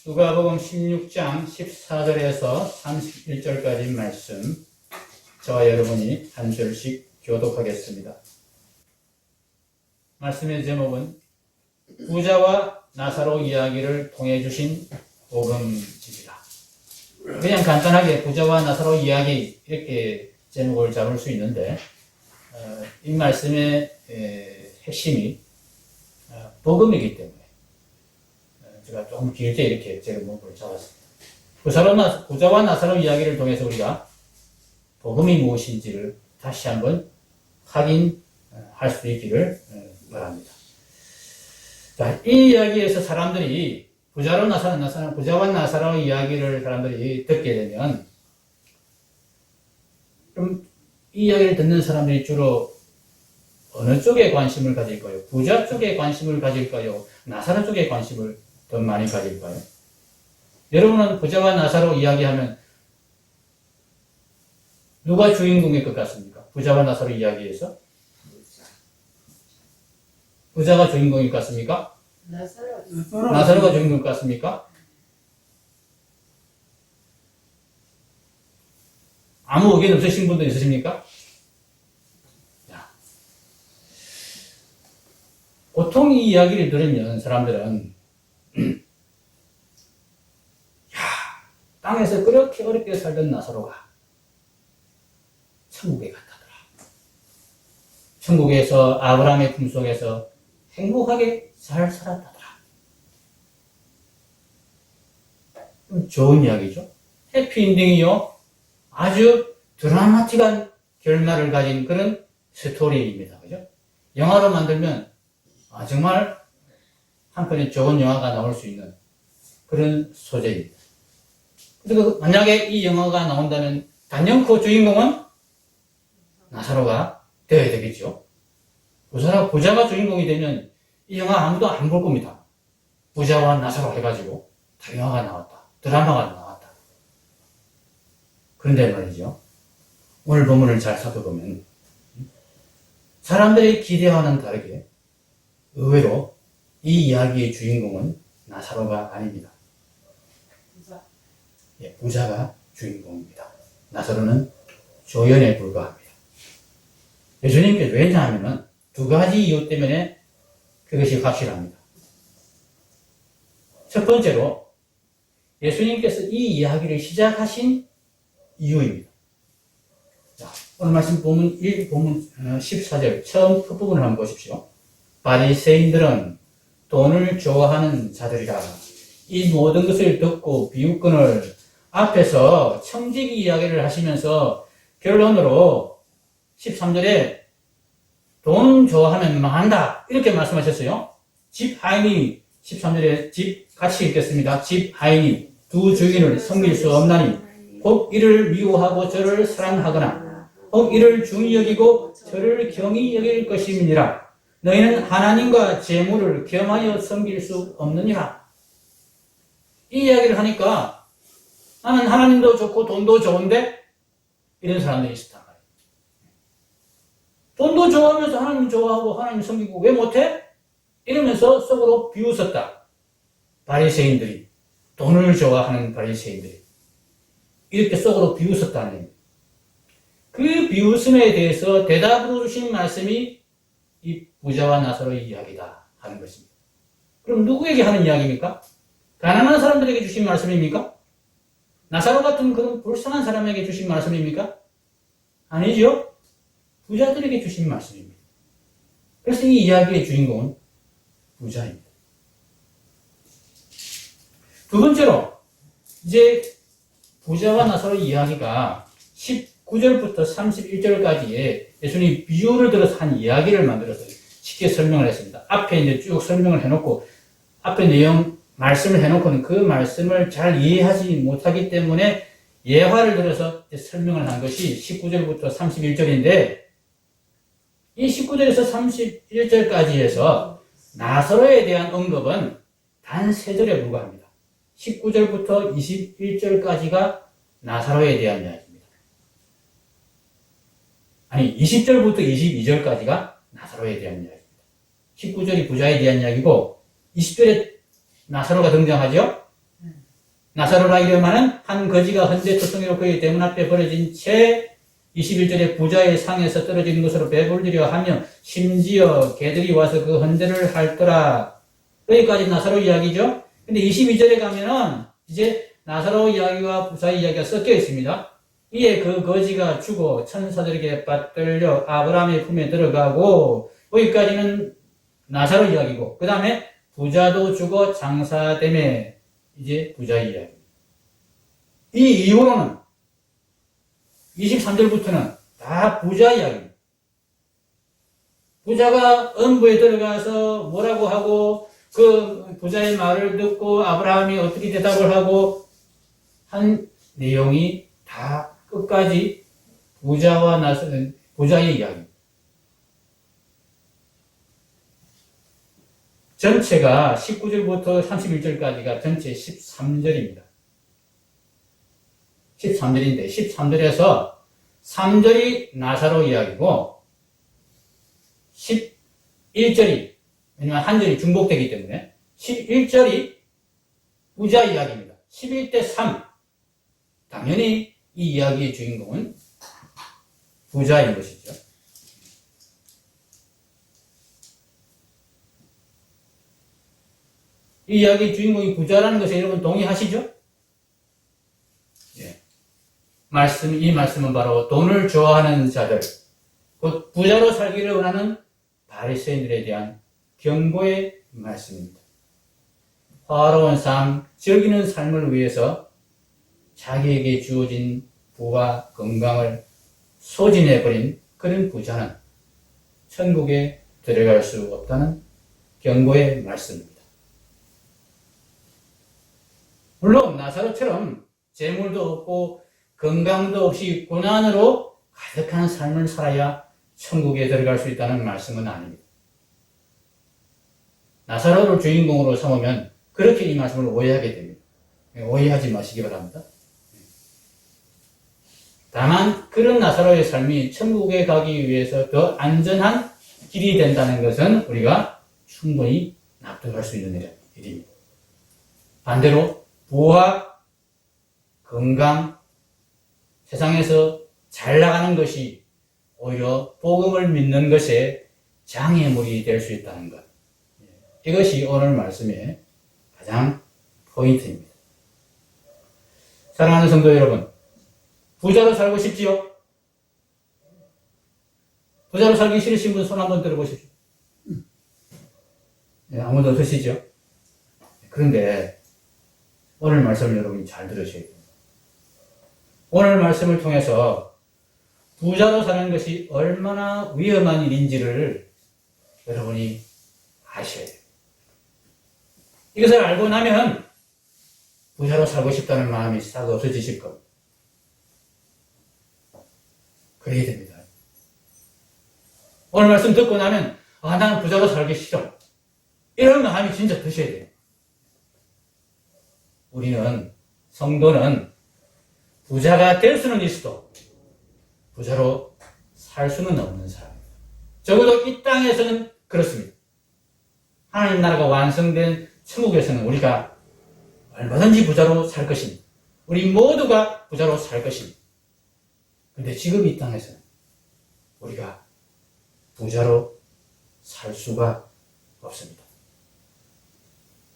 누가복음 16장 14절에서 31절까지 말씀, 저와 여러분이 한 절씩 교독하겠습니다. 말씀의 제목은 부자와 나사로 이야기를 통해 주신 복음입니다. 그냥 간단하게 부자와 나사로 이야기 이렇게 제목을 잡을 수 있는데, 이 말씀의 핵심이 복음이기 때문에 제가 조금 길게 이렇게 제목을 잡았습니다. 부자와 나사로 이야기를 통해서 우리가 복음이 무엇인지를 다시 한번 확인할 수 있기를 바랍니다. 자, 이 이야기에서 사람들이 부자와 나사로 이야기를 사람들이 듣게 되면, 그럼 이 이야기를 듣는 사람들이 주로 어느 쪽에 관심을 가질까요? 부자 쪽에 관심을 가질까요? 나사로 쪽에 관심을 더 많이 가질까요? 여러분은 부자와 나사로 이야기하면 누가 주인공일 것 같습니까? 부자와 나사로 이야기에서? 부자가 주인공일 것 같습니까? 나사로가 주인공일 것 같습니까? 아무 의견 없으신 분도 있으십니까? 보통 이 이야기를 들으면 사람들은 땅에서 그렇게 어렵게 살던 나사로가 천국에 갔다더라. 천국에서 아브라함의 품속에서 행복하게 잘 살았다더라. 좋은 이야기죠. 해피엔딩이요. 아주 드라마틱한 결말을 가진 그런 스토리입니다. 그죠? 영화로 만들면 정말 한편의 좋은 영화가 나올 수 있는 그런 소재입니다. 그리고 만약에 이 영화가 나온다면 단연코 주인공은 나사로가 되어야 되겠죠. 부자가 주인공이 되면 이 영화 아무도 안 볼 겁니다. 부자와 나사로 해가지고 다 영화가 나왔다. 드라마가 나왔다. 그런데 말이죠. 오늘 본문을 잘 살펴보면 사람들의 기대와는 다르게 의외로 이 이야기의 주인공은 나사로가 아닙니다. 부자가 주인공입니다. 나사로는 조연에 불과합니다. 예수님께서 왜냐하면 두 가지 이유 때문에 그것이 확실합니다. 첫 번째로 예수님께서 이 이야기를 시작하신 이유입니다. 자, 오늘 말씀 본문 14절 처음 끝부분을 한번 보십시오. 바리새인들은 돈을 좋아하는 자들이라. 이 모든 것을 듣고 비웃거늘 앞에서 청지기 이야기를 하시면서 결론으로 13절에 돈 좋아하면 망한다 이렇게 말씀하셨어요. 집 하인이 13절에 집 같이 읽겠습니다. 집 하인이 두 주인을 섬길 수 없나니 혹 이를 미워하고 저를 사랑하거나 혹 이를 중히 여기고 저를 경히 여길 것임이니라. 너희는 하나님과 재물을 겸하여 섬길 수 없느니라. 이 이야기를 하니까 나는 하나님도 좋고 돈도 좋은데 이런 사람들이 있었단 말이에요. 돈도 좋아하면서 하나님 좋아하고 하나님 섬기고 왜 못해? 이러면서 속으로 비웃었다. 바리새인들이, 돈을 좋아하는 바리새인들이 이렇게 속으로 비웃었다는 얘기입니다. 그 비웃음에 대해서 대답으로 주신 말씀이 이 부자와 나사로의 이야기다 하는 것입니다. 그럼 누구에게 하는 이야기입니까? 가난한 사람들에게 주신 말씀입니까? 나사로 같은 그런 불쌍한 사람에게 주신 말씀입니까? 아니죠. 부자들에게 주신 말씀입니다. 그래서 이 이야기의 주인공은 부자입니다. 두 번째로 이제 부자와 나사로 이야기가 19절부터 31절까지의 예수님이 비유를 들어서 한 이야기를 만들어서 쉽게 설명을 했습니다. 앞에 이제 쭉 설명을 해놓고 앞에 내용 말씀을 해놓고는 그 말씀을 잘 이해하지 못하기 때문에 예화를 들어서 설명을 한 것이 19절부터 31절인데 이 19절에서 31절까지에서 나사로에 대한 언급은 단 3절에 불과합니다. 19절부터 21절까지가 나사로에 대한 이야기입니다. 아니 20절부터 22절까지가 나사로에 대한 이야기입니다. 19절이 부자에 대한 이야기고 20절에 나사로가 등장하죠? 나사로라 이름하는 한 거지가 헌재 투성이로 그의 대문 앞에 버려진 채 21절에 부자의 상에서 떨어진 것으로 배불리려 하며 심지어 개들이 와서 그 헌재를 핥더라. 여기까지 나사로 이야기죠. 근데 22절에 가면은 이제 나사로 이야기와 부자 이야기가 섞여 있습니다. 이에 그 거지가 죽어 천사들에게 받들려 아브라함의 품에 들어가고, 여기까지는 나사로 이야기고, 그 다음에 부자도 죽어 장사됨에 이제 부자 이야기. 이 이후로는 23절부터는 다 부자 이야기입니다. 부자가 음부에 들어가서 뭐라고 하고, 그 부자의 말을 듣고 아브라함이 어떻게 대답을 하고 한 내용이 다 끝까지 부자와 나서는 부자의 이야기. 전체가 19절부터 31절까지가 전체 13절입니다. 13절인데 13절에서 3절이 나사로 이야기고 11절이, 왜냐면 한 절이 중복되기 때문에 11절이 부자 이야기입니다. 11대 3. 당연히 이 이야기의 주인공은 부자인 것이죠. 이 이야기의 주인공이 부자라는 것에 여러분 동의하시죠? 예. 이 말씀은 바로 돈을 좋아하는 자들, 곧 부자로 살기를 원하는 바리새인들에 대한 경고의 말씀입니다. 화로운 삶, 즐기는 삶을 위해서 자기에게 주어진 부와 건강을 소진해버린 그런 부자는 천국에 들어갈 수 없다는 경고의 말씀입니다. 물론 나사로처럼 재물도 없고 건강도 없이 고난으로 가득한 삶을 살아야 천국에 들어갈 수 있다는 말씀은 아닙니다. 나사로를 주인공으로 삼으면 그렇게 이 말씀을 오해하게 됩니다. 오해하지 마시기 바랍니다. 다만 그런 나사로의 삶이 천국에 가기 위해서 더 안전한 길이 된다는 것은 우리가 충분히 납득할 수 있는 일입니다. 반대로 부와 건강, 세상에서 잘 나가는 것이 오히려 복음을 믿는 것에 장애물이 될 수 있다는 것. 이것이 오늘 말씀의 가장 포인트입니다. 사랑하는 성도 여러분, 부자로 살고 싶지요? 부자로 살기 싫으신 분 손 한번 들어보십시오. 네, 아무도 없으시죠? 그런데 오늘 말씀을 여러분이 잘 들으셔야 됩니다. 오늘 말씀을 통해서 부자로 사는 것이 얼마나 위험한 일인지를 여러분이 아셔야 돼요. 이것을 알고 나면 부자로 살고 싶다는 마음이 싹 없어지실 겁니다. 그래야 됩니다. 오늘 말씀 듣고 나면 나는 부자로 살기 싫어. 이런 마음이 진짜 드셔야 돼요. 우리는, 성도는 부자가 될 수는 있어도 부자로 살 수는 없는 사람입니다. 적어도 이 땅에서는 그렇습니다. 하나님 나라가 완성된 천국에서는 우리가 얼마든지 부자로 살 것입니다. 우리 모두가 부자로 살 것입니다. 그런데 지금 이 땅에서는 우리가 부자로 살 수가 없습니다.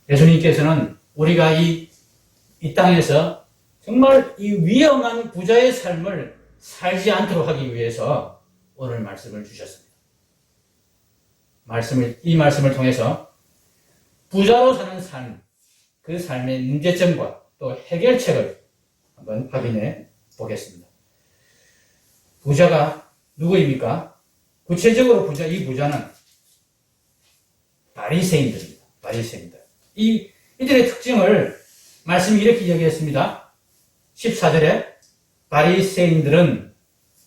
예수님께서는 우리가 이 땅에서 정말 이 위험한 부자의 삶을 살지 않도록 하기 위해서 오늘 말씀을 주셨습니다. 이 말씀을 통해서 부자로 사는 삶, 그 삶의 문제점과 또 해결책을 한번 확인해 보겠습니다. 부자가 누구입니까? 구체적으로 이 부자는 바리새인들입니다. 바리새인들. 이들의 특징을 말씀이 이렇게 이야기했습니다. 14절에 바리새인들은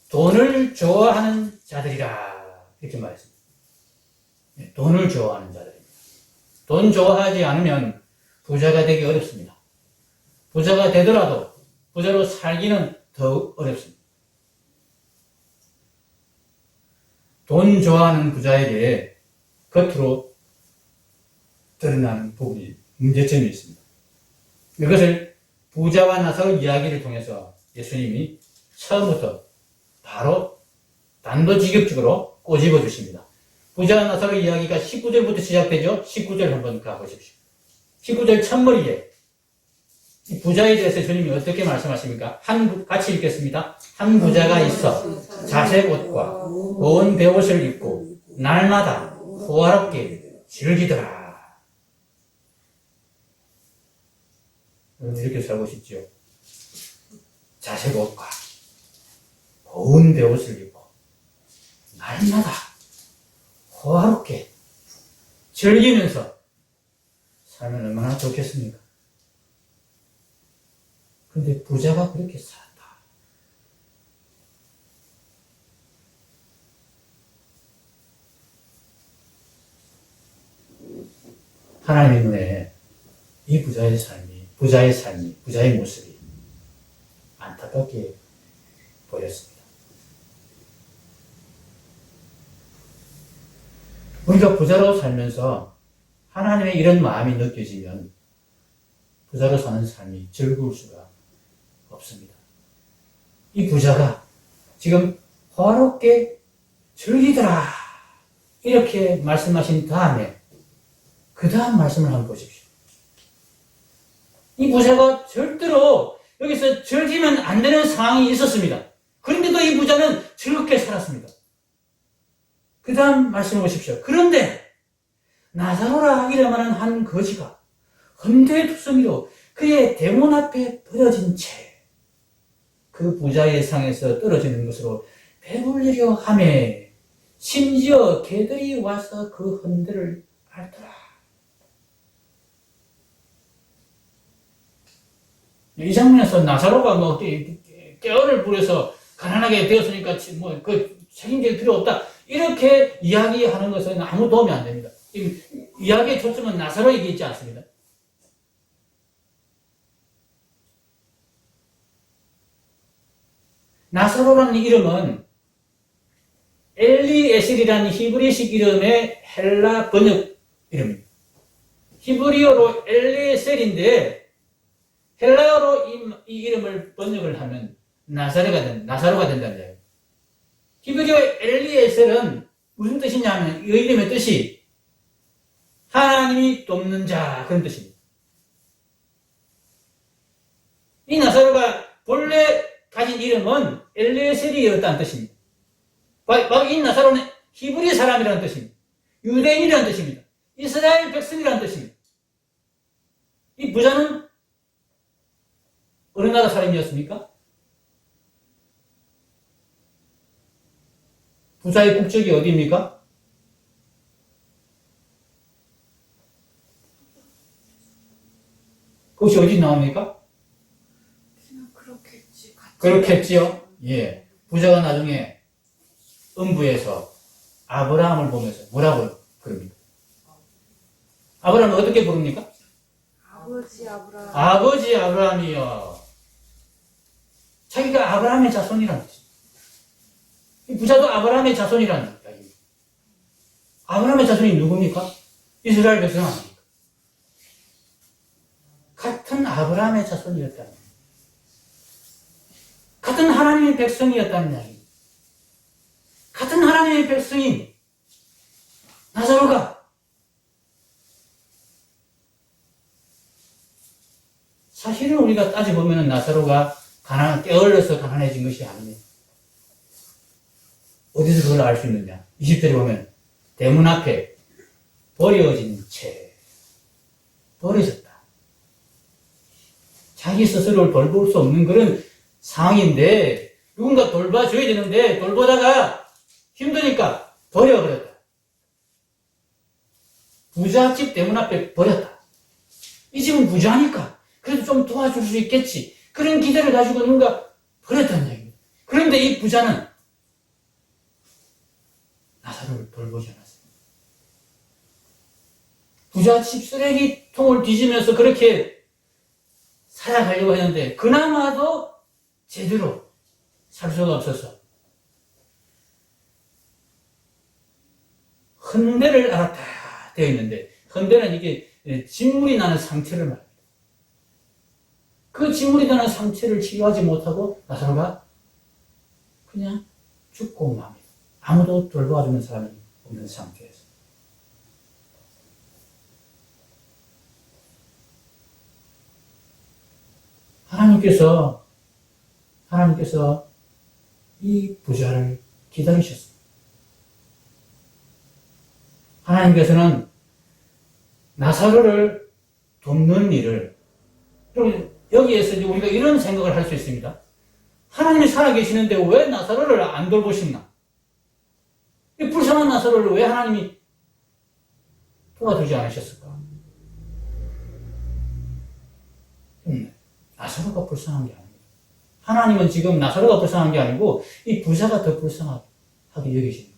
돈을 좋아하는 자들이라 이렇게 말했습니다. 돈을 좋아하는 자들입니다. 돈 좋아하지 않으면 부자가 되기 어렵습니다. 부자가 되더라도 부자로 살기는 더 어렵습니다. 돈 좋아하는 부자에게 겉으로 드러나는 부분이 문제점이 있습니다. 이것을 부자와 나사로 이야기를 통해서 예수님이 처음부터 바로 단도직입적으로 꼬집어 주십니다. 부자와 나사로 이야기가 19절부터 시작되죠. 19절 한번 가보십시오. 19절 첫머리에 이 부자에 대해서 주님이 어떻게 말씀하십니까? 같이 읽겠습니다. 한 부자가 있어 자색 옷과 고운 베옷을 입고 날마다 호화롭게 즐기더라. 여러분 이렇게 살고 싶죠? 자색 옷과 고운 베옷을 입고 날마다 호화롭게 즐기면서 살면 얼마나 좋겠습니까? 근데 부자가 그렇게 살았다. 하나님의 눈에 이 부자의 삶이, 부자의 모습이 안타깝게 보였습니다. 우리가 부자로 살면서 하나님의 이런 마음이 느껴지면 부자로 사는 삶이 즐거울 수가 없습니다. 이 부자가 지금 호화롭게 즐기더라 이렇게 말씀하신 다음에 그 다음 말씀을 한번 보십시오. 이 부자가 절대로 여기서 즐기면 안 되는 상황이 있었습니다. 그런데도 이 부자는 즐겁게 살았습니다. 그 다음 말씀을 보십시오. 그런데 나사로라 이름하는 한 거지가 헌데투성이로 그의 대문 앞에 버려진 채 그 부자의 상에서 떨어지는 것으로 배불리려 하매 심지어 개들이 와서 그 헌데를 앓더라. 이 장면에서 나사로가 뭐 깨어를 부려서 가난하게 되었으니까 뭐 그 책임질 필요 없다 이렇게 이야기하는 것은 아무 도움이 안 됩니다. 이야기의 초점은 나사로에게 있지 않습니다. 나사로라는 이름은 엘리에셀이라는 히브리식 이름의 헬라 번역 이름입니다. 히브리어로 엘리에셀인데 헬라어로 이 이름을 번역을 하면 나사로가 된다는 이야기예요. 히브리어 엘리에셀은 무슨 뜻이냐면 이 이름의 뜻이 하나님이 돕는 자 그런 뜻입니다. 이 나사로가 본래 가진 이름은 엘리에셀이었다는 뜻입니다. 이 나사로는 히브리 사람이라는 뜻입니다. 유대인이라는 뜻입니다. 이스라엘 백성이라는 뜻입니다. 이 부자는 어느 나라 사람이었습니까? 부자의 국적이 어디입니까? 그것이 어디 나옵니까? 그렇겠지요. 예. 부자가 나중에 음부에서 아브라함을 보면서 뭐라고 그럽니까? 아브라함을 어떻게 부릅니까? 아버지 아브라함이요. 자기가 아브라함의 자손이라는 뜻입니다. 이 부자도 아브라함의 자손이라는 이야기입니다. 아브라함의 자손이 누굽니까? 이스라엘 백성 아닙니까? 같은 아브라함의 자손이었다는 거예요. 같은 하나님의 백성이었다는 이야기입니다. 같은 하나님의 백성인 나사로가 사실은 우리가 따져보면 나사로가 깨어ಳ್ಳ어서 가난해진 것이 아닙니다. 어디서 그걸 알 수 있느냐? 20절에 보면 대문 앞에 버려진 채 버려졌다. 자기 스스로를 돌볼 수 없는 그런 상황인데 누군가 돌봐줘야 되는데 돌보다가 힘드니까 버려버렸다. 부잣집 대문 앞에 버렸다. 이 집은 부자니까 그래도 좀 도와줄 수 있겠지. 그런 기대를 가지고 누군가 버렸다는 얘기입니다. 그런데 이 부자는 나사로를 돌보지 않았어요. 부잣집 쓰레기통을 뒤지면서 그렇게 살아가려고 했는데 그나마도 제대로 살 수가 없어서 헌데를 알았다 되어 있는데 헌데는 이게 진물이 나는 상처를 말합니다. 그 징후리 되는 상처를 치유하지 못하고 나사로가 그냥 죽고 맙니다. 아무도 돌봐주는 사람이 없는 상태에서. 하나님께서 이 부자를 기다리셨습니다. 하나님께서는 나사로를 돕는 일을, 여기에서 우리가 이런 생각을 할 수 있습니다. 하나님이 살아계시는데 왜 나사로를 안 돌보시나? 이 불쌍한 나사로를 왜 하나님이 도와주지 않으셨을까? 나사로가 불쌍한 게 아닙니다. 하나님은 지금 나사로가 불쌍한 게 아니고 이 부자가 더 불쌍하게 여기십니다.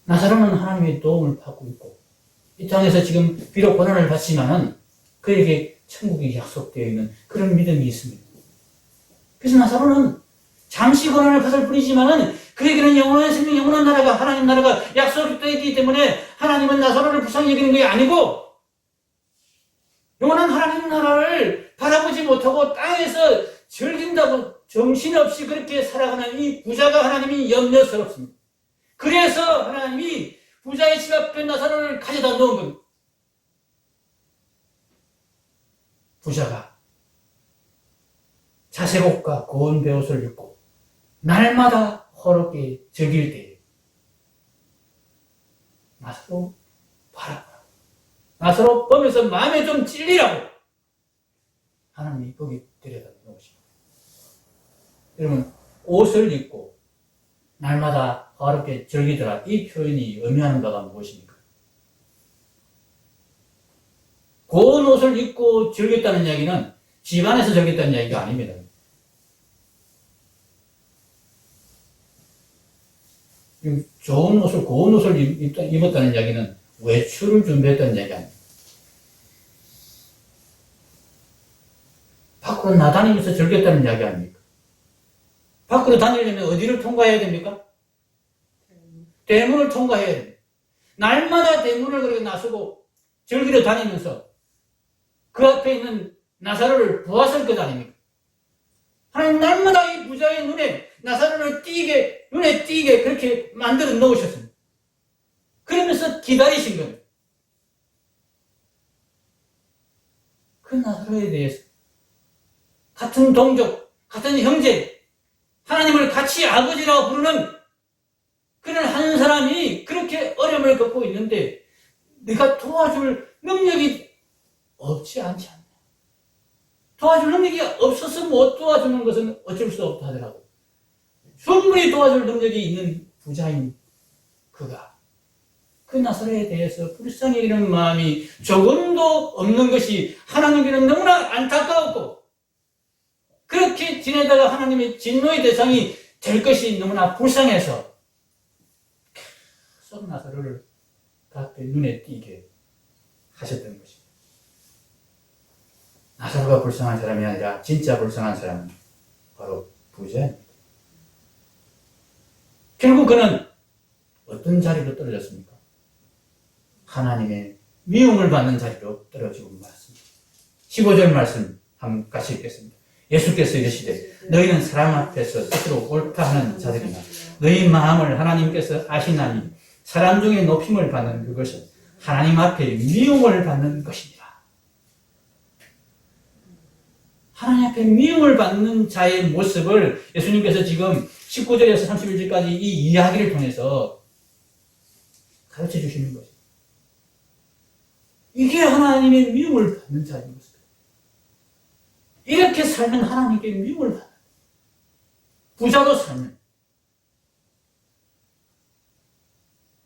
나사로는 하나님의 도움을 받고 있고 이 땅에서 지금 비록 고난을 받지만은 그에게 천국이 약속되어 있는 그런 믿음이 있습니다. 그래서 나사로는 잠시 고난을 받을 뿐이지만은 그에게는 영원한 생명, 영원한 나라가, 하나님 나라가 약속되어 있기 때문에 하나님은 나사로를 불쌍히 여기는 게 아니고 영원한 하나님 나라를 바라보지 못하고 땅에서 즐긴다고 정신없이 그렇게 살아가는 이 부자가 하나님이 염려스럽습니다. 그래서 하나님이 부자의 집 앞에 나사로를 가져다 놓은 겁니다. 부자가 자색옷과 고운 베옷을 입고 날마다 호롭게 즐길 때에 나사로 바라보라. 나사로 보면서 마음에 좀 찔리라고 하나님이 거기 데려다 놓으십니다. 여러분, 옷을 입고 날마다 화롭게 즐기더라. 이 표현이 의미하는 바가 무엇입니까? 고운 옷을 입고 즐겼다는 이야기는 집안에서 즐겼다는 이야기가 아닙니다. 좋은 옷을, 고운 옷을 입었다는 이야기는 외출을 준비했다는 이야기 아닙니다. 밖으로 나다니면서 즐겼다는 이야기 아닙니까? 밖으로 다니려면 어디를 통과해야 됩니까? 대문을 통과해야 됩니다. 날마다 대문을 그렇게 나서고 즐기러 다니면서 그 앞에 있는 나사로를 보았을 것 아닙니까? 하나님 날마다 이 부자의 눈에 나사로를 눈에 띄게 그렇게 만들어 놓으셨습니다. 그러면서 기다리신 겁니다. 그 나사로에 대해서 같은 동족, 같은 형제, 하나님을 같이 아버지라고 부르는 그런 한 사람이 그렇게 어려움을 겪고 있는데 내가 도와줄 능력이 없지 않지 않나. 도와줄 능력이 없어서 못 도와주는 것은 어쩔 수 없다 하더라고. 충분히 도와줄 능력이 있는 부자인 그가 그 나사로에 대해서 불쌍히 여기는 마음이 조금도 없는 것이 하나님께는 너무나 안타까웠고 그렇게 지내다가 하나님의 진노의 대상이 될 것이 너무나 불쌍해서 계속 나사로를 그 앞에 눈에 띄게 하셨던 것입니다. 나사로가 불쌍한 사람이 아니라 진짜 불쌍한 사람은 바로 부자입니다. 결국 그는 어떤 자리로 떨어졌습니까? 하나님의 미움을 받는 자리로 떨어지고 말았습니다. 15절 말씀 한번 같이 읽겠습니다. 예수께서 이르시되 너희는 사람 앞에서 스스로 옳다 하는 자들이나 너희 마음을 하나님께서 아시나니 사람 중에 높임을 받는 그것은 하나님 앞에 미움을 받는 것입니다. 하나님 앞에 미움을 받는 자의 모습을 예수님께서 지금 19절에서 31절까지 이 이야기를 통해서 가르쳐 주시는 거죠. 이게 하나님의 미움을 받는 자의 모습. 이렇게 살면 하나님께 미움을 받는 부자로 살면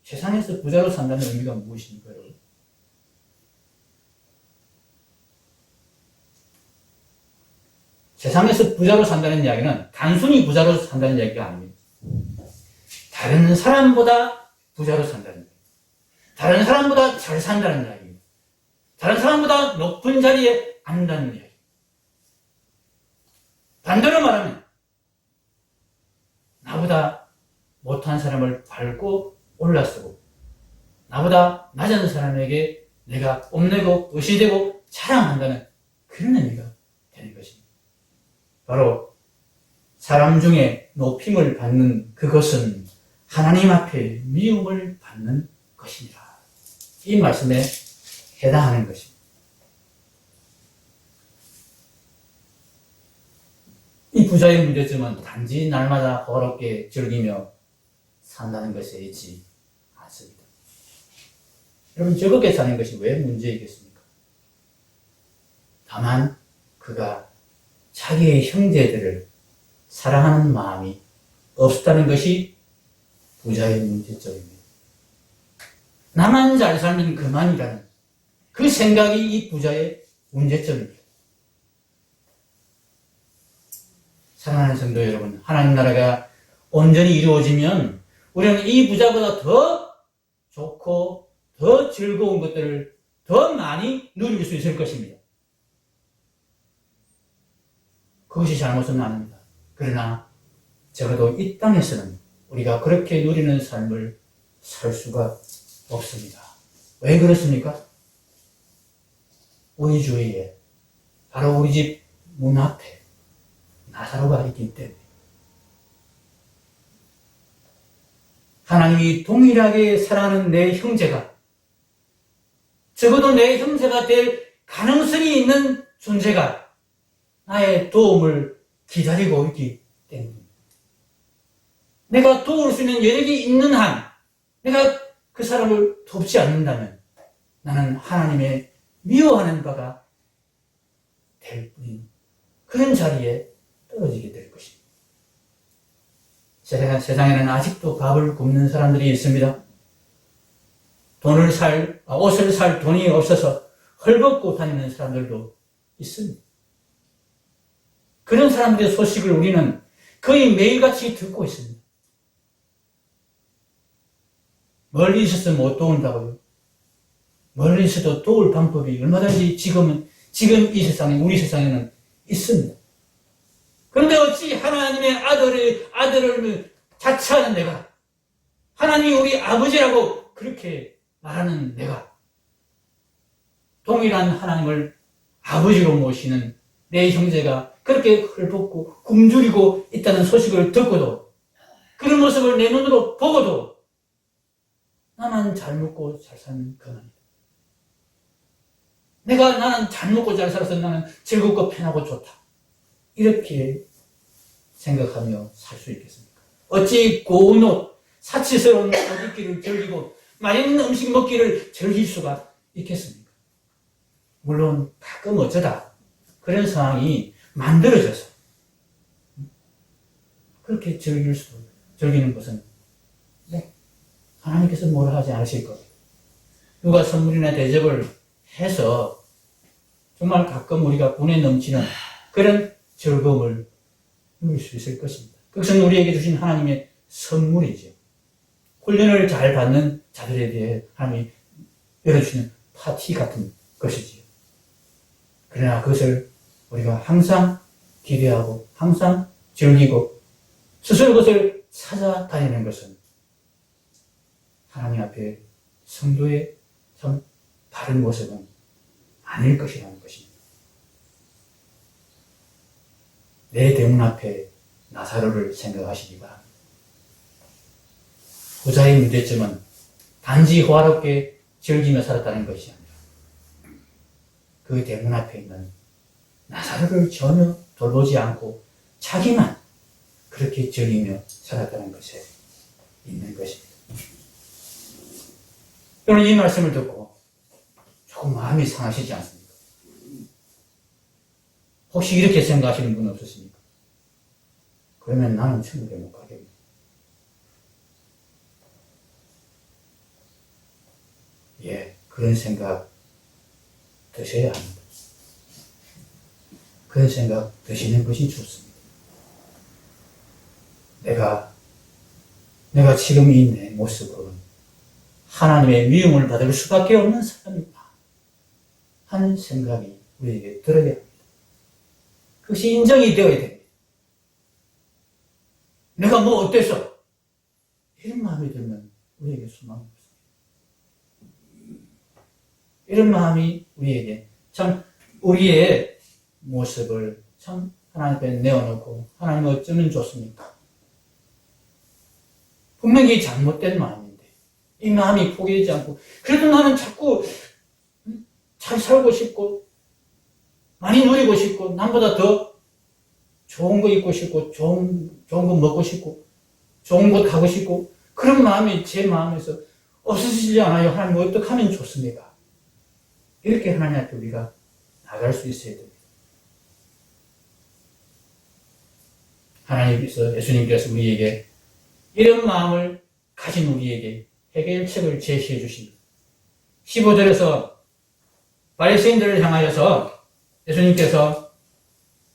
세상에서 부자로 산다는 의미가 무엇입니까, 여러분? 세상에서 부자로 산다는 이야기는 단순히 부자로 산다는 이야기가 아닙니다. 다른 사람보다 부자로 산다는 이야기. 다른 사람보다 잘 산다는 이야기입니다. 다른 사람보다 높은 자리에 앉는다는 이야기. 반대로 말하면 나보다 못한 사람을 밟고 올라서고 나보다 낮은 사람에게 내가 뽐내고 의시되고 자랑한다는 그런 의미가 되는 것입니다. 바로 사람 중에 높임을 받는 그것은 하나님 앞에 미움을 받는 것이니라. 이 말씀에 해당하는 것입니다. 이 부자의 문제점은 단지 날마다 어렵게 즐기며 산다는 것에 있지 않습니다. 여러분, 즐겁게 사는 것이 왜 문제이겠습니까? 다만 그가 자기의 형제들을 사랑하는 마음이 없었다는 것이 부자의 문제점입니다. 나만 잘 살면 그만이라는 그 생각이 이 부자의 문제점입니다. 사랑하는 성도 여러분, 하나님 나라가 온전히 이루어지면 우리는 이 부자보다 더 좋고 더 즐거운 것들을 더 많이 누릴 수 있을 것입니다. 그것이 잘못은 아닙니다. 그러나 적어도 이 땅에서는 우리가 그렇게 누리는 삶을 살 수가 없습니다. 왜 그렇습니까? 우리 주위에 바로 우리 집 문 앞에 나사로가 있기 때문에 하나님이 동일하게 사랑하는 내 형제가 적어도 내 형제가 될 가능성이 있는 존재가 나의 도움을 기다리고 있기 때문입니다. 내가 도울 수 있는 여력이 있는 한 내가 그 사람을 돕지 않는다면 나는 하나님의 미워하는 바가 될 뿐인 그런 자리에 떨어지게 될 것입니다. 세상에는 아직도 밥을 굶는 사람들이 있습니다. 옷을 살 돈이 없어서 헐벗고 다니는 사람들도 있습니다. 그런 사람들의 소식을 우리는 거의 매일같이 듣고 있습니다. 멀리 있어서 못 도운다고요. 멀리 있어도 도울 방법이 얼마든지 지금 이 세상에, 우리 세상에는 있습니다. 그런데 어찌 하나님의 아들을 자처하는 내가, 하나님이 우리 아버지라고 그렇게 말하는 내가, 동일한 하나님을 아버지로 모시는 내 형제가 그렇게 헐벗고 굶주리고 있다는 소식을 듣고도, 그런 모습을 내 눈으로 보고도 나만 잘 먹고 잘 사는 그만이다. 나는 잘 먹고 잘 살아서 나는 즐겁고 편하고 좋다. 이렇게 생각하며 살 수 있겠습니까? 어찌 고운 옷, 사치스러운 옷 입기를 즐기고 맛있는 음식 먹기를 즐길 수가 있겠습니까? 물론 가끔 어쩌다 그런 상황이 만들어져서 그렇게 즐기는 것은 하나님께서 뭐라 하지 않으실 겁니다. 누가 선물이나 대접을 해서 정말 가끔 우리가 분에 넘치는 그런 즐거움을 누릴 수 있을 것입니다. 그것은 우리에게 주신 하나님의 선물이죠. 훈련을 잘 받는 자들에 대해 하나님이 열어주시는 파티 같은 것이지요. 그러나 그것을 우리가 항상 기대하고 항상 즐기고 스스로 그것을 찾아다니는 것은 하나님 앞에 성도의 참 다른 모습은 아닐 것이라는 것입니다. 내 대문 앞에 나사로를 생각하시기 바랍니다. 부자의 문제점은 단지 호화롭게 즐기며 살았다는 것이 아니라 그 대문 앞에 있는 나사로를 전혀 돌보지 않고 자기만 그렇게 즐기며 살았다는 것에 있는 것입니다. 여러분, 이 말씀을 듣고 조금 마음이 상하시지 않습니까? 혹시 이렇게 생각하시는 분 없으십니까? 그러면 나는 천국에 못 가겠네. 예, 그런 생각 드셔야 합니다. 그런 생각 드시는 것이 좋습니다. 내가 지금 이 내 모습으로는 하나님의 미움을 받을 수밖에 없는 사람이다 하는 생각이 우리에게 들어야 합니다. 그것이 인정이 되어야 됩니다. 내가 뭐 어때서? 이런 마음이 들면 우리에게 소망이 없습니다. 이런 마음이 우리에게 참 우리의 모습을 참 하나님 앞에 내어놓고 하나님 어쩌면 좋습니까? 분명히 잘못된 마음인데 이 마음이 포기하지 않고 그래도 나는 자꾸 잘 살고 싶고 많이 누리고 싶고 남보다 더 좋은 거 입고 싶고 좋은 거 먹고 싶고 좋은 곳 가고 싶고 그런 마음이 제 마음에서 없어지지 않아요. 하나님 어떻게 하면 좋습니까? 이렇게 하나님 앞에 우리가 나갈 수 있어야 됩니다. 하나님께서 예수님께서 우리에게 이런 마음을 가진 우리에게 해결책을 제시해 주십니다. 15절에서 바리새인들을 향하여서 예수님께서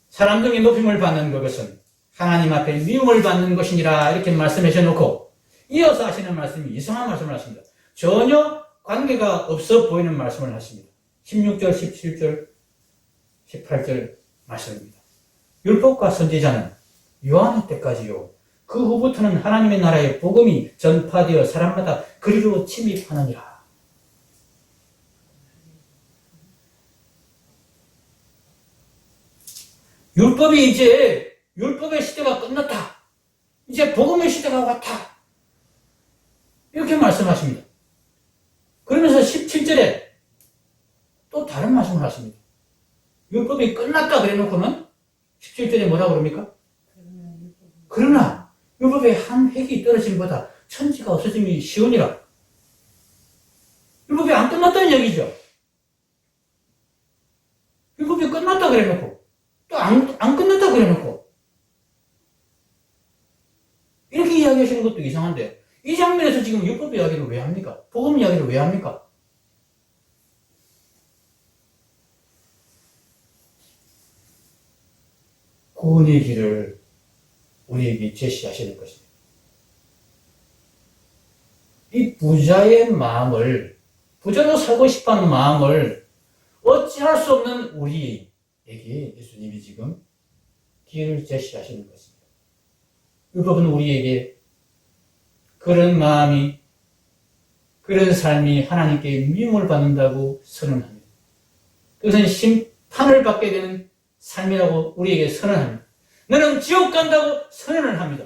사람 중에 높임을 받는 것은 하나님 앞에 미움을 받는 것이니라 이렇게 말씀하셔 놓고 이어서 하시는 말씀이 이상한 말씀을 하십니다. 전혀 관계가 없어 보이는 말씀을 하십니다. 16절, 17절, 18절 말씀입니다. 율법과 선지자는 요한의 때까지요. 그 후부터는 하나님의 나라의 복음이 전파되어 사람마다 그리로 침입하느니라. 율법이 이제 율법의 시대가 끝났다. 이제 복음의 시대가 왔다. 이렇게 말씀하십니다. 그러면서 17절에 또 다른 말씀을 하십니다. 율법이 끝났다 그래놓고는 17절에 뭐라고 그럽니까? 그러나 율법의 한 획이 떨어짐보다 천지가 없어짐이 쉬우니라. 율법이 안 끝났다는 얘기죠. 율법이 끝났다 그래놓고 또 안 끝났다 그래놓고 이렇게 이야기하시는 것도 이상한데 이 장면에서 지금 율법 이야기를 왜 합니까? 복음 이야기를 왜 합니까? 구원의 길을 우리에게 제시하시는 것입니다. 이 부자의 마음을, 부자로 살고 싶어하는 마음을 어찌할 수 없는 우리에게 예수님이 지금 길을 제시하시는 것입니다. 율법은 우리에게 그런 마음이, 그런 삶이 하나님께 미움을 받는다고 선언합니다. 그것은 심판을 받게 되는 삶이라고 우리에게 선언합니다. 너는 지옥 간다고 선언을 합니다.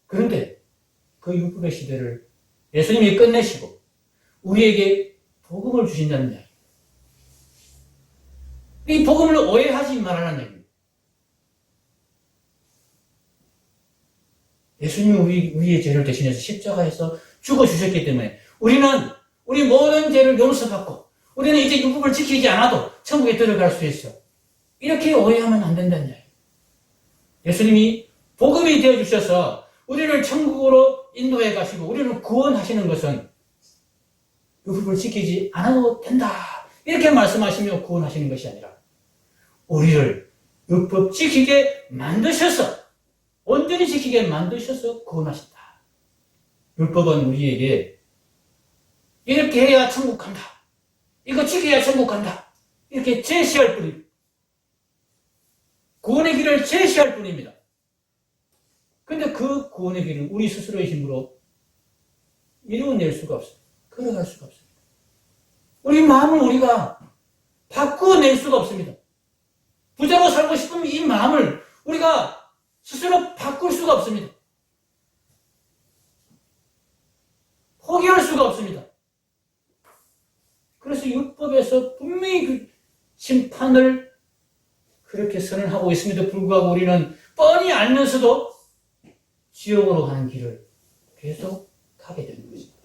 그런데 그 율법의 시대를 예수님이 끝내시고 우리에게 복음을 주신다는 이야기입니다. 이 복음을 오해하지 말라는 얘기입니다. 예수님이 우리의 죄를 대신해서 십자가에서 죽어주셨기 때문에 우리 모든 죄를 용서받고 우리는 이제 율법을 지키지 않아도 천국에 들어갈 수 있어. 이렇게 오해하면 안 된다는 이야기입니다. 예수님이 복음이 되어주셔서 우리를 천국으로 인도해 가시고 우리를 구원하시는 것은 율법을 지키지 않아도 된다. 이렇게 말씀하시며 구원하시는 것이 아니라 우리를 율법 지키게 만드셔서 온전히 지키게 만드셔서 구원하신다. 율법은 우리에게 이렇게 해야 천국 간다. 이거 지켜야 천국 간다. 이렇게 제시할 뿐입니다. 구원의 길을 제시할 뿐입니다. 근데 그 구원의 길을 우리 스스로의 힘으로 이루어낼 수가 없습니다. 걸어갈 수가 없습니다. 우리 마음을 우리가 바꾸어낼 수가 없습니다. 부자로 살고 싶으면 이 마음을 우리가 스스로 바꿀 수가 없습니다. 포기할 수가 없습니다. 그래서 율법에서 분명히 그 심판을 그렇게 선언하고 있음에도 불구하고 우리는 뻔히 알면서도 지옥으로 가는 길을 계속 가게 되는 것입니다.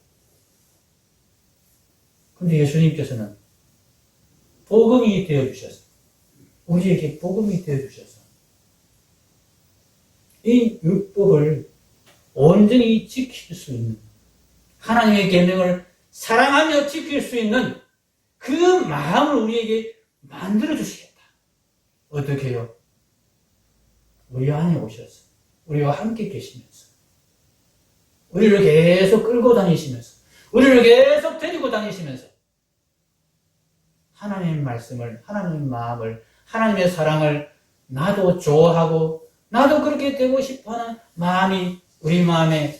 그런데 예수님께서는 복음이 되어주셔서 우리에게 복음이 되어주셔서 이 율법을 온전히 지킬 수 있는 하나님의 계명을 사랑하며 지킬 수 있는 그 마음을 우리에게 만들어 주시겠다. 어떻게 해요? 우리 안에 오셔서 우리와 함께 계시면서 우리를 계속 끌고 다니시면서 우리를 계속 데리고 다니시면서 하나님의 말씀을, 하나님의 마음을, 하나님의 사랑을 나도 좋아하고 나도 그렇게 되고 싶어하는 마음이 우리 마음에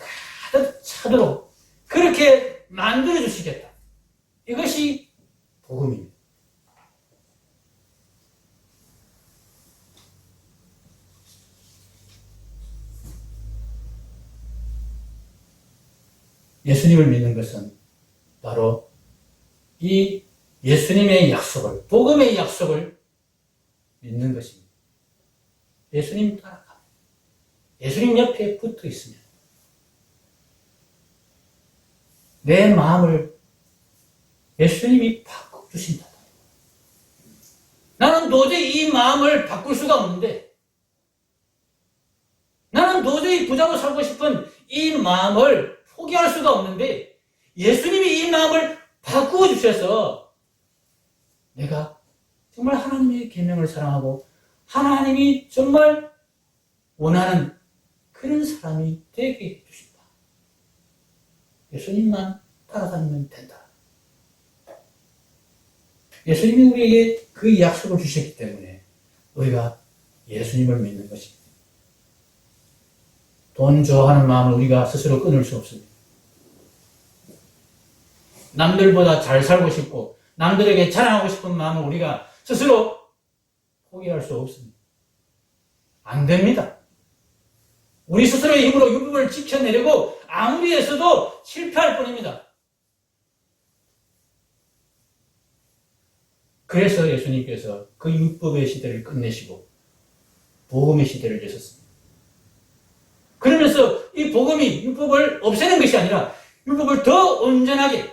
가득 차도록 그렇게 만들어 주시겠다. 이것이 복음입니다. 예수님을 믿는 것은 바로 이 예수님의 약속을, 복음의 약속을 믿는 것입니다. 예수님 따라가. 예수님 옆에 붙어 있으면 내 마음을 예수님이 바꿔주신다. 나는 도저히 이 마음을 바꿀 수가 없는데, 나는 도저히 부자로 살고 싶은 이 마음을 포기할 수가 없는데, 예수님이 이 마음을 바꾸어 주셔서 내가 정말 하나님의 계명을 사랑하고 하나님이 정말 원하는 그런 사람이 되게 해주신다. 예수님만 따라다니면 된다. 예수님이 우리에게 그 약속을 주셨기 때문에 우리가 예수님을 믿는 것입니다. 돈 좋아하는 마음을 우리가 스스로 끊을 수 없습니다. 남들보다 잘 살고 싶고 남들에게 자랑하고 싶은 마음을 우리가 스스로 포기할 수 없습니다. 안 됩니다. 우리 스스로의 힘으로 율법을 지켜내려고 아무리 했어도 실패할 뿐입니다. 그래서 예수님께서 그 율법의 시대를 끝내시고 복음의 시대를 여셨습니다. 그러면서 이 복음이 율법을 없애는 것이 아니라 율법을 더 온전하게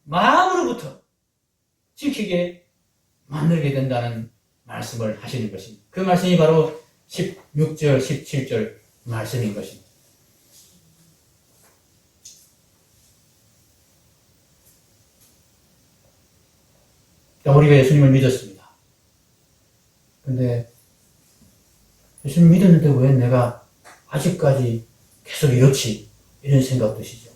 마음으로부터 지키게 만들게 된다는 말씀을 하시는 것입니다. 그 말씀이 바로 16절, 17절 말씀인 것입니다. 우리가 예수님을 믿었습니다. 근데 예수님 믿었는데 왜 내가 아직까지 계속 이렇지? 이런 생각 드시죠?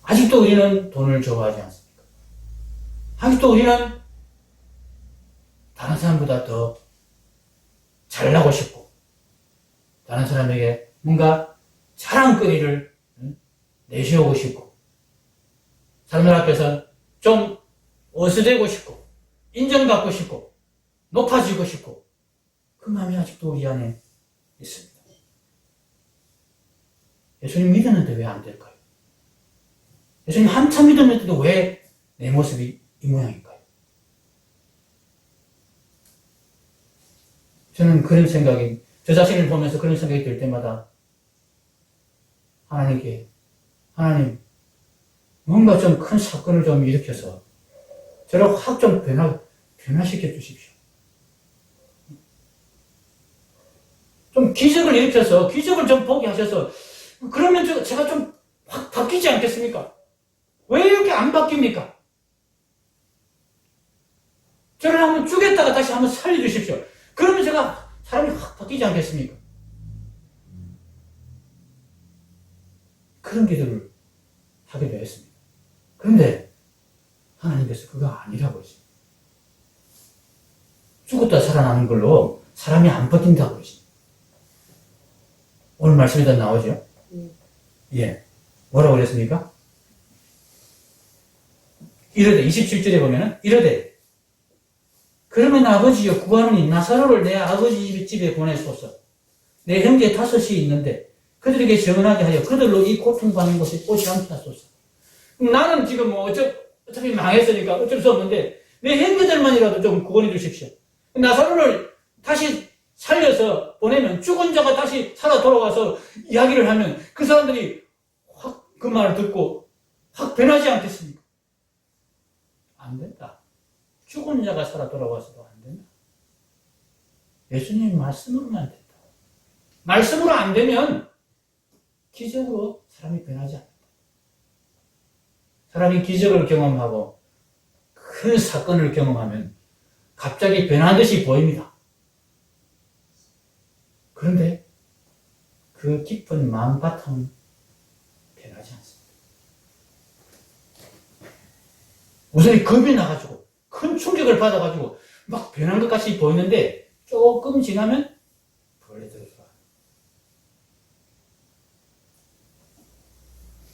아직도 우리는 돈을 좋아하지 않습니까? 아직도 우리는 다른 사람보다 더 잘나고 싶고 다른 사람에게 뭔가 자랑거리를 내세우고 싶고 사람들 앞에서 좀 어스되고 싶고 인정받고 싶고 높아지고 싶고 그 마음이 아직도 우리 안에 있습니다. 예수님 믿었는데 왜 안 될까요? 예수님 한참 믿었는데도 왜 내 모습이 이 모양일까요? 저는 그런 생각이, 저 자신을 보면서 그런 생각이 들 때마다 하나님, 뭔가 좀 큰 사건을 좀 일으켜서 저를 확 좀 변화시켜 주십시오. 좀 기적을 일으켜서, 기적을 좀 보게 하셔서, 그러면 제가 좀 확 바뀌지 않겠습니까? 왜 이렇게 안 바뀝니까? 저를 한번 죽였다가 다시 한번 살려주십시오. 그러면 제가 사람이 확 바뀌지 않겠습니까? 그런 기도를 하게 되었습니다. 그런데 하나님께서 그거 아니라고 했습니다. 죽었다 살아나는 걸로 사람이 안 바뀐다고 그러십니다. 오늘 말씀에다 나오죠? 예. 뭐라고 그랬습니까? 이르되, 27절에 보면은, 이르되, 그러면 아버지여 구하노니 나사로를 내 아버지 집에 보내소서. 내 형제 5이 있는데 그들에게 전하게 하여 그들로 이 고통받는 것을 오지 않게 하소서. 나는 지금 어차피 망했으니까 어쩔 수 없는데 내 형제들만이라도 좀 구원해 주십시오. 나사로를 다시 살려서 보내면 죽은 자가 다시 살아 돌아와서 이야기를 하면 그 사람들이 확 그 말을 듣고 확 변하지 않겠습니까? 안 된다. 죽은 자가 살아 돌아와서도 안 된다. 예수님 말씀으로만 된다. 말씀으로 안 되면 기적으로 사람이 변하지 않는다. 사람이 기적을 경험하고 큰 사건을 경험하면 갑자기 변한 듯이 보입니다. 그런데 그 깊은 마음 바탕은 변하지 않습니다. 우선이 겁이 나가지고 큰 충격을 받아가지고 막 변한 것 같이 보이는데 조금 지나면 원래 들어가.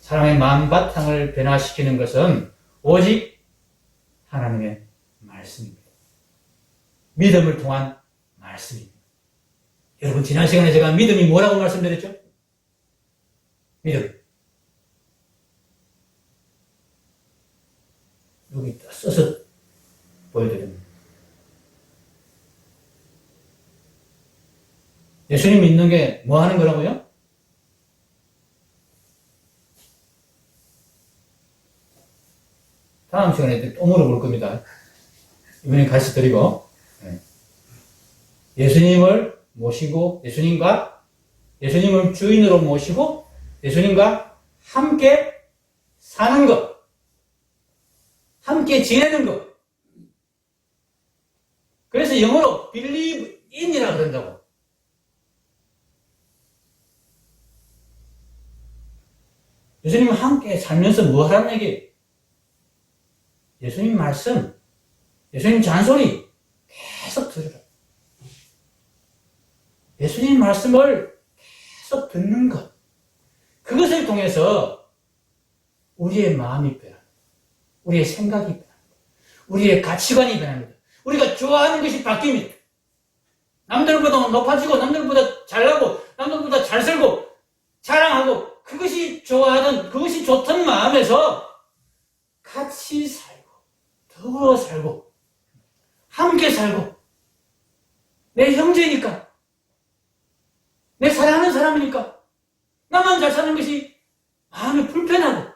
사람의 마음 바탕을 변화시키는 것은 오직 하나님의 말씀입니다. 믿음을 통한 말씀입니다. 여러분 지난 시간에 제가 믿음이 뭐라고 말씀드렸죠? 믿음. 여기 써서 보여드립니다. 예수님 믿는 게 뭐 하는 거라고요? 다음 시간에 또 물어볼 겁니다. 이번엔 같이 드리고. 예수님을 모시고, 예수님을 주인으로 모시고, 예수님과 함께 사는 것. 함께 지내는 것. 그래서 영어로 believe in이라고 그런다고. 예수님과 함께 살면서 뭐 하라는 얘기예요? 예수님 말씀, 예수님 잔소리 계속 들으라. 예수님 말씀을 계속 듣는 것. 그것을 통해서 우리의 마음이 변합니다. 우리의 생각이 변합니다. 우리의 가치관이 변합니다. 우리가 좋아하는 것이 바뀝니다. 남들보다 높아지고, 남들보다 잘나고, 남들보다 잘 살고, 자랑하고, 그것이 좋아하던, 그것이 좋던 마음에서 같이 살고, 더불어 살고, 함께 살고, 내 형제니까, 내 사랑하는 사람이니까, 나만 잘 사는 것이 마음이 불편하고,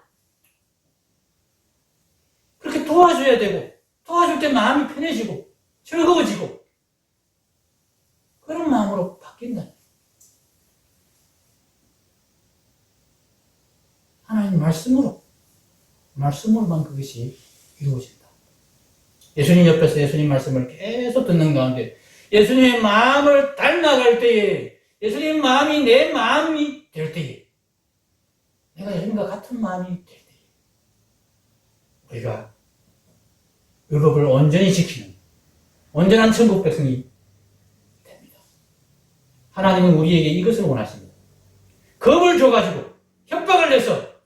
그렇게 도와줘야 되고, 도와줄 때 마음이 편해지고, 즐거워지고, 그런 마음으로 바뀐다. 하나님 말씀으로만 그것이 이루어진다. 예수님 옆에서 예수님 말씀을 계속 듣는 가운데 예수님의 마음을 닮아갈 때에 예수님의 마음이 내 마음이 될 때에 내가 예수님과 같은 마음이 될 때에 우리가 율법을 온전히 지키는 온전한 천국 백성이 됩니다. 하나님은 우리에게 이것을 원하십니다. 겁을 줘가지고 협박을 내서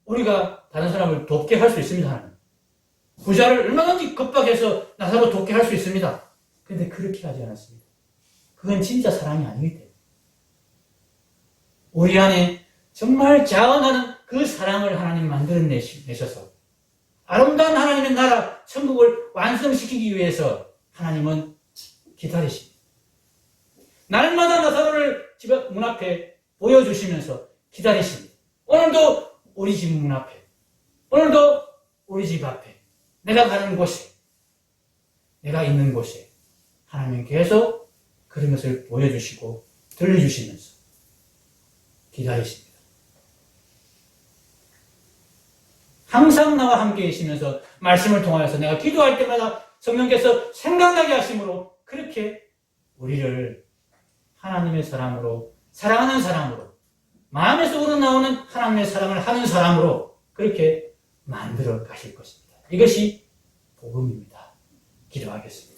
우리가 다른 사람을 돕게 할 수 있습니다. 하나님. 부자를 얼마든지 겁박해서 나사로 돕게 할 수 있습니다. 그런데 그렇게 하지 않았습니다. 그건 진짜 사랑이 아니기 때문에. 우리 안에 정말 자원하는 그 사랑을 하나님 만들어내셔서 아름다운 하나님의 나라 천국을 완성시키기 위해서 하나님은 기다리십니다. 날마다 나사로를 집 문 앞에 보여주시면서 기다리십니다. 오늘도 우리 집 문 앞에, 오늘도 우리 집 앞에, 내가 가는 곳에, 내가 있는 곳에 하나님 계속 그런 것을 보여주시고 들려주시면서 기다리십니다. 항상 나와 함께 계시면서 말씀을 통하여서 내가 기도할 때마다 성령께서 생각나게 하심으로 그렇게 우리를 하나님의 사람으로, 사랑하는 사람으로, 마음에서 우러나오는 하나님의 사랑을 하는 사람으로 그렇게 만들어 가실 것입니다. 이것이 복음입니다. 기도하겠습니다.